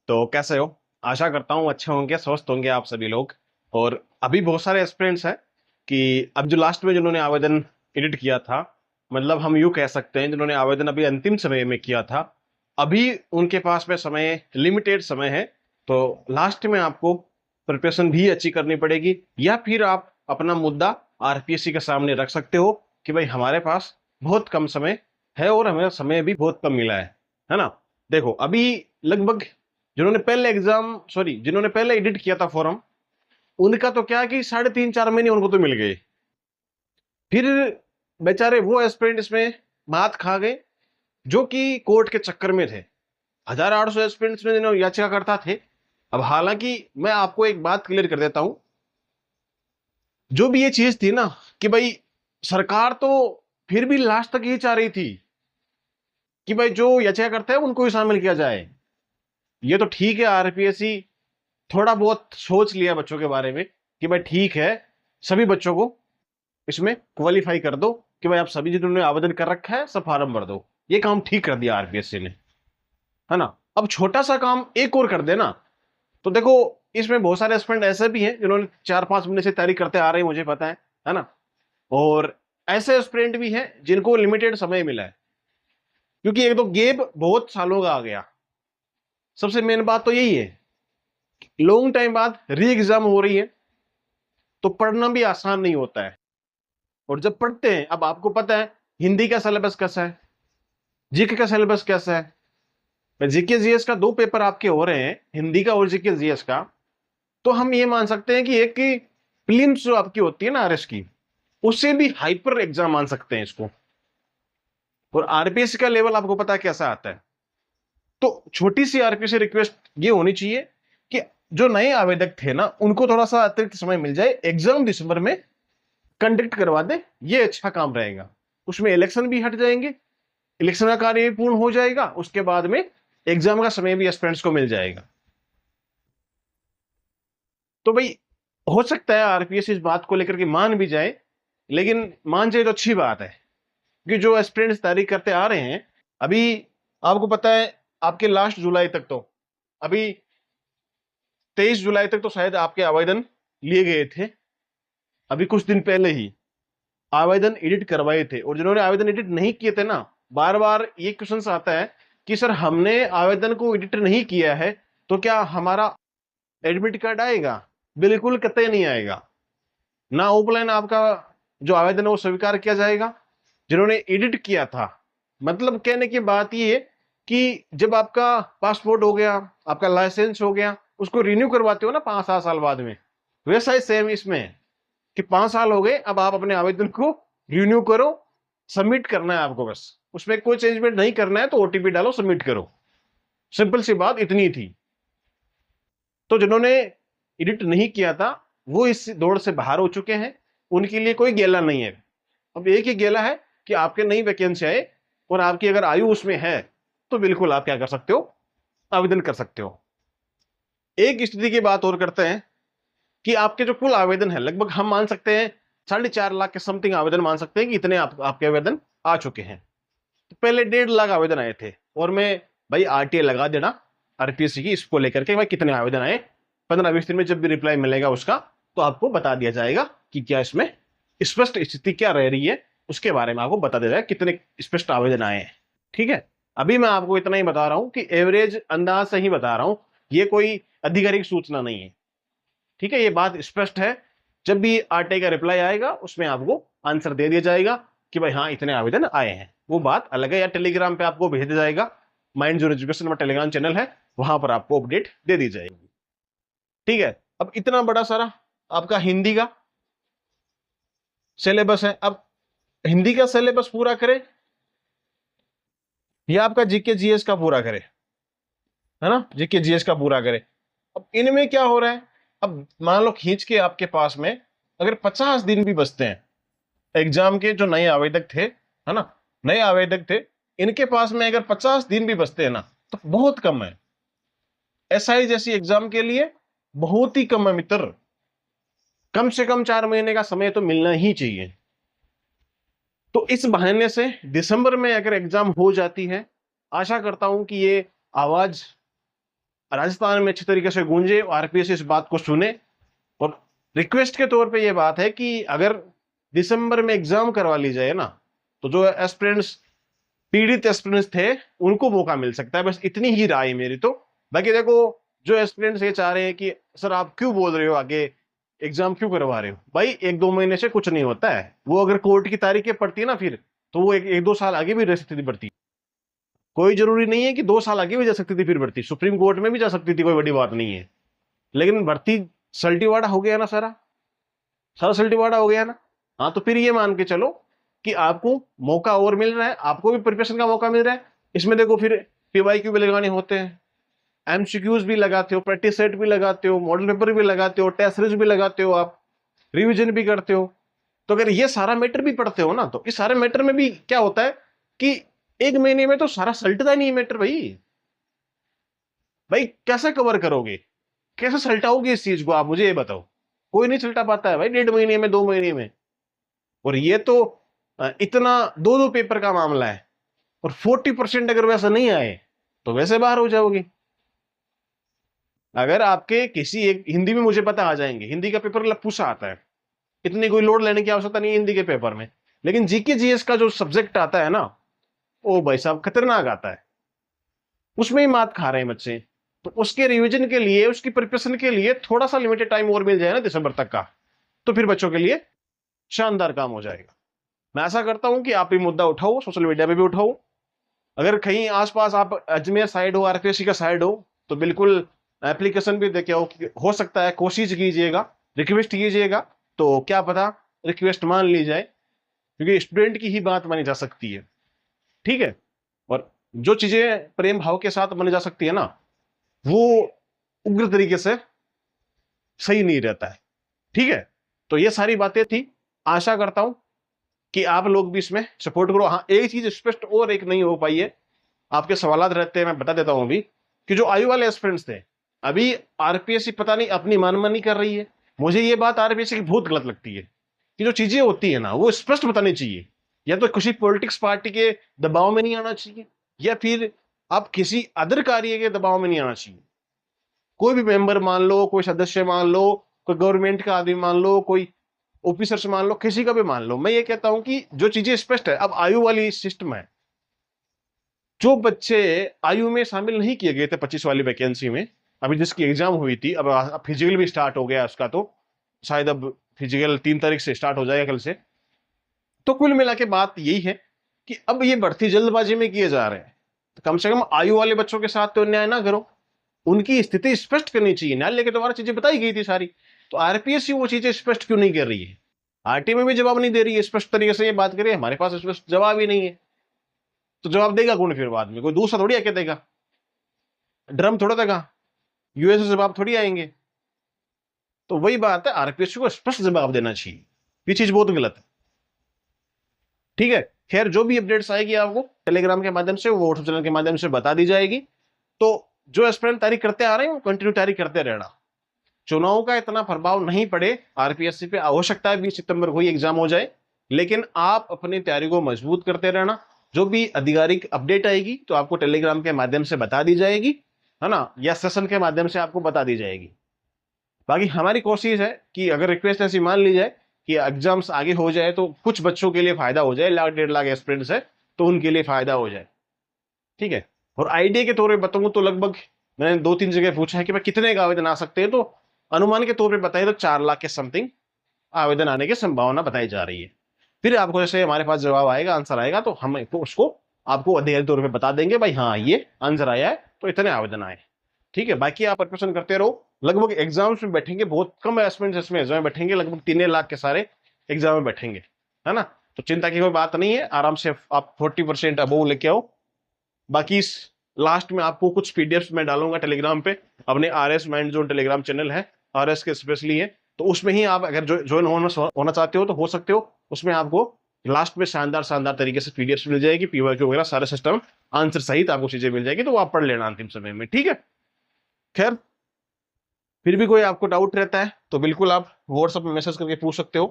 तो कैसे हो? आशा करता हूँ अच्छे होंगे, स्वस्थ होंगे आप सभी लोग। और अभी बहुत सारे एस्पिरेंट्स हैं कि अब जो लास्ट में जिन्होंने आवेदन एडिट किया था, मतलब हम यूँ कह सकते हैं जिन्होंने आवेदन अभी अंतिम समय में किया था, अभी उनके पास में समय, लिमिटेड समय है। तो लास्ट में आपको प्रिपरेशन भी अच्छी करनी पड़ेगी, या फिर आप अपना मुद्दा आरपीएससी के सामने रख सकते हो कि भाई हमारे पास बहुत कम समय है और हमें समय भी बहुत कम मिला है ना। देखो अभी लगभग जिन्होंने पहले एडिट किया था फॉर्म, उनका तो क्या है कि 3.5-4 महीने उनको तो मिल गए। फिर बेचारे वो एस्पिरेंट इसमें मात खा गए जो कि कोर्ट के चक्कर में थे। 1,800 एस्पिरेंट्स में जिन्होंने याचिकाकर्ता थे। अब हालांकि मैं आपको एक बात क्लियर कर देता हूं, जो भी ये चीज थी ना कि भाई सरकार तो फिर भी लास्ट तक ये चाह रही थी कि भाई जो याचिकाकर्ता है उनको ही शामिल किया जाए। ये तो ठीक है, आरपीएससी थोड़ा बहुत सोच लिया बच्चों के बारे में कि भाई ठीक है, सभी बच्चों को इसमें क्वालिफाई कर दो कि भाई आप सभी जिन्होंने आवेदन कर रखा है सब फार्म भर दो। ये काम ठीक कर दिया आरपीएससी ने, है ना। अब छोटा सा काम एक और कर देना। तो देखो, इसमें बहुत सारे एस्पिरेंट ऐसे भी हैं जिन्होंने 4-5 महीने से तैयारी करते आ रहे हैं, मुझे पता है ना। और ऐसे एस्पिरेंट भी हैं जिनको लिमिटेड समय मिला है, क्योंकि एक तो गेप बहुत सालों का आ गया। सबसे मेन बात तो यही है, लॉन्ग टाइम बाद री एग्जाम हो रही है, तो पढ़ना भी आसान नहीं होता है। और जब पढ़ते हैं, अब आपको पता है हिंदी का सिलेबस कैसा है, जीके का सिलेबस कैसा है। जीके जीएस का 2 पेपर आपके हो रहे हैं, हिंदी का और जीके जीएस का। तो हम ये मान सकते हैं कि एक की प्रीलिम्स जो आपकी होती है ना आरएस की, उससे भी हाइपर एग्जाम मान सकते हैं इसको। और आरपीएससी का लेवल आपको पता है कैसा आता है। तो छोटी सी आरपीएससी रिक्वेस्ट ये होनी चाहिए कि जो नए आवेदक थे ना, उनको थोड़ा सा अतिरिक्त समय मिल जाए, एग्जाम दिसंबर में कंडक्ट करवा दे, ये अच्छा काम रहेगा। उसमें इलेक्शन भी हट जाएंगे, इलेक्शन का कार्य भी पूर्ण हो जाएगा, उसके बाद में एग्जाम का समय भी एस्पिरेंट्स को मिल जाएगा। तो भाई हो सकता है आरपीएस इस बात को लेकर के मान भी जाए, लेकिन मान जाए तो अच्छी बात है, क्योंकि जो एस्पिरेंट्स तैयारी करते आ रहे हैं अभी, आपको पता है आपके लास्ट जुलाई तक तो, अभी 23 जुलाई तक तो शायद आपके आवेदन लिए गए थे। अभी कुछ दिन पहले ही आवेदन एडिट करवाए थे, और जिन्होंने आवेदन एडिट नहीं किए थे ना, बार बार ये क्वेश्चन आता है कि सर हमने आवेदन को एडिट नहीं किया है, तो क्या हमारा एडमिट कार्ड आएगा? बिल्कुल कतई नहीं आएगा। ना ऑफलाइन आपका जो आवेदन है वो स्वीकार किया जाएगा। जिन्होंने एडिट किया था, मतलब कहने की बात ये है कि जब आपका पासपोर्ट हो गया, आपका लाइसेंस हो गया, उसको रिन्यू करवाते हो ना 5-7 साल बाद में, वैसा ही सेम इसमें है कि 5 साल हो गए, अब आप अपने आवेदन को रिन्यू करो, सबमिट करना है आपको बस। उसमें कोई चेंजमेंट नहीं करना है, तो ओटीपी डालो, सबमिट करो। सिंपल सी बात इतनी थी। तो जिन्होंने एडिट नहीं किया था वो इस दौड़ से बाहर हो चुके हैं, उनके लिए कोई गेला नहीं है। अब एक ही गेला है कि आपके नई वैकेंसी आए और आपकी अगर आयु उसमें है, तो बिल्कुल आप क्या कर सकते हो, आवेदन कर सकते हो। एक स्थिति की बात और करते हैं कि आपके जो कुल आवेदन है, लगभग हम मान सकते हैं 4.5 लाख के समथिंग आवेदन मान सकते हैं कि इतने आपके आवेदन आ चुके हैं। तो पहले 1.5 लाख आवेदन आए थे, और मैं भाई आरटीए लगा देना आरपीएससी की इसको लेकर के, भाई कितने आवेदन आए, 15-20 दिन में जब भी रिप्लाई मिलेगा उसका, तो आपको बता दिया जाएगा कि क्या इसमें स्पष्ट स्थिति क्या रह रही है, उसके बारे में आपको बता दिया जाएगा कितने स्पष्ट आवेदन आए हैं। ठीक है, अभी मैं आपको इतना ही बता रहा हूं कि एवरेज अंदाज से ही बता रहा हूं, ये कोई आधिकारिक सूचना नहीं है। ठीक है, ये बात स्पष्ट है। जब भी आरटीआई का रिप्लाई आएगा उसमें आपको आंसर दे दिया जाएगा कि भाई हाँ इतने आवेदन आए हैं। वो बात अलग है, या टेलीग्राम पे आपको भेज दिया जाएगा, माइंड जो एजुकेशन में टेलीग्राम चैनल है, वहां पर आपको अपडेट दे दी जाएगी। ठीक है, अब इतना बड़ा सारा आपका हिंदी का सिलेबस है। अब हिंदी का सिलेबस पूरा करे या आपका जीके जीएस का पूरा करे, है ना, जीके जीएस का पूरा करे। अब इनमें क्या हो रहा है, अब मान लो खींच के आपके पास में अगर 50 दिन भी बचते हैं एग्जाम के, जो नए आवेदक थे, है ना, नए आवेदक थे, इनके पास में अगर 50 दिन भी बचते हैं ना, तो बहुत कम है। एसआई जैसी एग्जाम के लिए बहुत ही कम है मित्र। कम से कम 4 महीने का समय तो मिलना ही चाहिए। तो इस बहाने से दिसंबर में अगर एग्जाम हो जाती है, आशा करता हूं कि ये आवाज राजस्थान में अच्छी तरीके से गूंजे, आरपीएस इस बात को सुने। और रिक्वेस्ट के तौर पे ये बात है कि अगर दिसंबर में एग्जाम करवा ली जाए ना, तो जो एस्पिरेंट्स, पीड़ित एस्पिरेंट्स थे, उनको मौका मिल सकता है। बस इतनी ही राय है मेरी तो। बाकी देखो, जो एस्पिरेंट्स ये चाह रहे हैं कि सर आप क्यों बोल रहे हो आगे एग्जाम क्यों करवा रहे हो, भाई 1-2 महीने से कुछ नहीं होता है। वो अगर कोर्ट की तारीखें पड़ती है ना, फिर तो वो 1-2 साल आगे भी रह सकती थी बढ़ती। कोई जरूरी नहीं है कि 2 साल आगे भी जा सकती थी फिर भर्ती, सुप्रीम कोर्ट में भी जा सकती थी, कोई बड़ी बात नहीं है। लेकिन भर्ती सलटीवाड़ा हो गया ना, सारा सारा सलटीवाड़ा हो गया ना। हाँ, तो फिर ये मान के चलो कि आपको मौका और मिल रहा है, आपको भी प्रिपरेशन का मौका मिल रहा है। इसमें देखो फिर पीवाईक्यू भी लगाने होते हैं, एमसीक्यूज भी लगाते हो, प्रैक्टिस सेट भी लगाते हो, मॉडल पेपर भी लगाते हो, टेस्ट सीरीज भी लगाते हो, आप रिवीजन भी करते हो। तो अगर ये सारा मैटर भी पढ़ते हो ना, तो इस सारे मैटर में भी क्या होता है कि 1 महीने में तो सारा सलटता नहीं मैटर भाई। भाई कैसे कवर करोगे, कैसे सलटाओगे इस चीज को, आप मुझे ये बताओ। कोई नहीं सलटा पाता है भाई 1.5 महीने में, 2 महीने में। और ये तो इतना 2-2 पेपर का मामला है। और 40% अगर वैसा नहीं आए तो वैसे बाहर हो जाओगे। अगर आपके किसी एक हिंदी में मुझे पता आ जाएंगे, हिंदी का पेपर पूछा आता है, इतनी कोई लोड लेने की आवश्यकता नहीं है हिंदी के पेपर में। लेकिन जीके जीएस का जो सब्जेक्ट आता है ना, ओ भाई साहब खतरनाक आता है। उसमें ही मात खा रहे हैं बच्चे। तो उसके रिवीजन के लिए, उसकी प्रिपरेशन के लिए थोड़ा सा लिमिटेड टाइम और मिल जाए ना दिसंबर तक का, तो फिर बच्चों के लिए शानदार काम हो जाएगा। मैं ऐसा करता हूं कि आप भी मुद्दा उठाओ, सोशल मीडिया पे भी उठाओ। अगर कहीं आसपास आप अजमेर साइड हो, आरपीएससी का साइड हो, तो बिल्कुल एप्लीकेशन भी देके आओ। हो सकता है कोशिश कीजिएगा, रिक्वेस्ट कीजिएगा, तो क्या पता रिक्वेस्ट मान ली जाए, क्योंकि स्टूडेंट की ही बात मानी जा सकती है। ठीक है। और जो चीजें प्रेम भाव के साथ मानी जा सकती है ना, वो उग्र तरीके से सही नहीं रहता है। ठीक है। तो ये सारी बातें थी। आशा करता हूं कि आप लोग भी इसमें सपोर्ट करो। हाँ, एक चीज स्पष्ट और एक नहीं हो पाई है, आपके सवालात रहते हैं, मैं बता देता हूं अभी, कि जो आयु वाले एस्पिरेंट्स थे, अभी आरपीएससी पता नहीं अपनी मनमानी कर रही है। मुझे ये बात आरपीएससी की बहुत गलत लगती है कि जो चीजें होती है ना, वो स्पष्ट बतानी चाहिए। या तो किसी पॉलिटिक्स पार्टी के दबाव में नहीं आना चाहिए, या फिर आप किसी अदर कार्य के दबाव में नहीं आना चाहिए। कोई भी मेंबर मान लो, कोई सदस्य मान लो, कोई गवर्नमेंट का आदमी मान लो, कोई ऑफिसर से मान लो, किसी का भी मान लो, मैं ये कहता हूं कि जो चीजें स्पष्ट है। अब आयु वाली सिस्टम है, जो बच्चे आयु में शामिल नहीं किए गए थे 25 वाली वैकेंसी में, अभी जिसकी एग्जाम हुई थी, अब फिजिकल भी स्टार्ट हो गया उसका, तो शायद अब फिजिकल 3 तारीख से स्टार्ट हो जाएगा, कल से। तो कुल मिला के बात यही है कि अब ये भर्ती जल्दबाजी में किए जा रहे हैं, तो कम से कम आयु वाले बच्चों के साथ तो अन्याय ना करो। उनकी स्थिति स्पष्ट करनी चाहिए। न्यायालय के द्वारा चीजें बताई गई थी सारी, तो आरपीएससी वो चीजें स्पष्ट क्यों नहीं कर रही है? आरटी में भी जवाब नहीं दे रही है स्पष्ट तरीके से। ये बात करिए, हमारे पास स्पष्ट जवाब ही नहीं है। तो जवाब देगा कौन फिर बाद में? कोई दूसरा थोड़ी आके देगा, ड्रम थोड़ा देगा, यूएस से जवाब थोड़ी आएंगे। तो वही बात है, आरपीएससी को स्पष्ट जवाब देना चाहिए। ये चीज बहुत गलत है। ठीक है। खैर, जो भी अपडेट्स आएगी आपको टेलीग्राम के माध्यम से, व्हाट्सएप चैनल के माध्यम से बता दी जाएगी। तो जो एस्पिरेंट तैयारी करते आ रहे हैं वो कंटिन्यू तैयारी करते रहना। चुनाव का इतना प्रभाव नहीं पड़े आरपीएससी पे, हो सकता है 20 सितंबर को ही एग्जाम हो जाए, लेकिन आप अपनी तैयारी को मजबूत करते रहना। जो भी आधिकारिक अपडेट आएगी तो आपको टेलीग्राम के माध्यम से बता दी जाएगी, है ना, या सेशन के माध्यम से आपको बता दी जाएगी। बाकी हमारी कोशिश है कि अगर रिक्वेस्ट ऐसी मान ली जाए कि एग्जाम्स आगे हो जाए, तो कुछ बच्चों के लिए फायदा हो जाए, 1-1.5 लाख एस्पिरेंट्स है, तो उनके लिए फायदा हो जाए। ठीक है। और आइडिया के तौर पे बताऊं तो लगभग, मैंने 2-3 जगह पूछा है कि भाई कितने का आवेदन आ सकते हैं, तो अनुमान के तौर पे बताए तो 4 लाख के समथिंग आवेदन आने की संभावना बताई जा रही है। फिर आपको जैसे हमारे पास जवाब आएगा, आंसर आएगा, तो हम उसको आपको अधिकारी तौर पे बता देंगे, भाई हाँ ये आंसर आया है तो इतने आवेदन आए। ठीक है। बाकी आप प्रिपरेशन करते रहो। लगभग एग्जाम्स में बैठेंगे बहुत कम एस्पिरेंट्स, इसमें एग्जाम में बैठेंगे लगभग 3 लाख के सारे एग्जाम में बैठेंगे, है ना। तो चिंता की कोई बात नहीं है, आराम से आप 40% अबोव लेके आओ। बाकी इस लास्ट में आपको कुछ पीडीएफ में डालूंगा टेलीग्राम पे, अपने RS mind zone Telegram channel है, आरएस के स्पेशली है। तो उसमें ही आप अगर ज्वाइन होना चाहते हो तो हो सकते हो। उसमें आपको लास्ट में शानदार शानदार तरीके से पीडीएफ मिल जाएगी, पीवाईक्यू वगैरह सारे सिस्टम आंसर सहित आपको चीजें मिल जाएगी, तो वो आप पढ़ लेना अंतिम समय में। ठीक है। खैर, फिर भी कोई आपको डाउट रहता है तो बिल्कुल आप व्हाट्सएप में मैसेज करके पूछ सकते हो।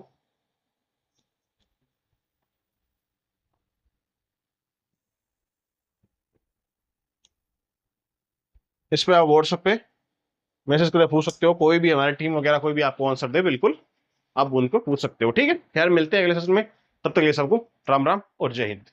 इस पे आप व्हाट्सएप पे मैसेज करके पूछ सकते हो, कोई भी हमारी टीम वगैरह कोई भी आपको आंसर दे, बिल्कुल आप उनको पूछ सकते हो। ठीक है, खैर मिलते हैं अगले सेशन में, तब तक के लिए सबको राम राम और जय हिंद।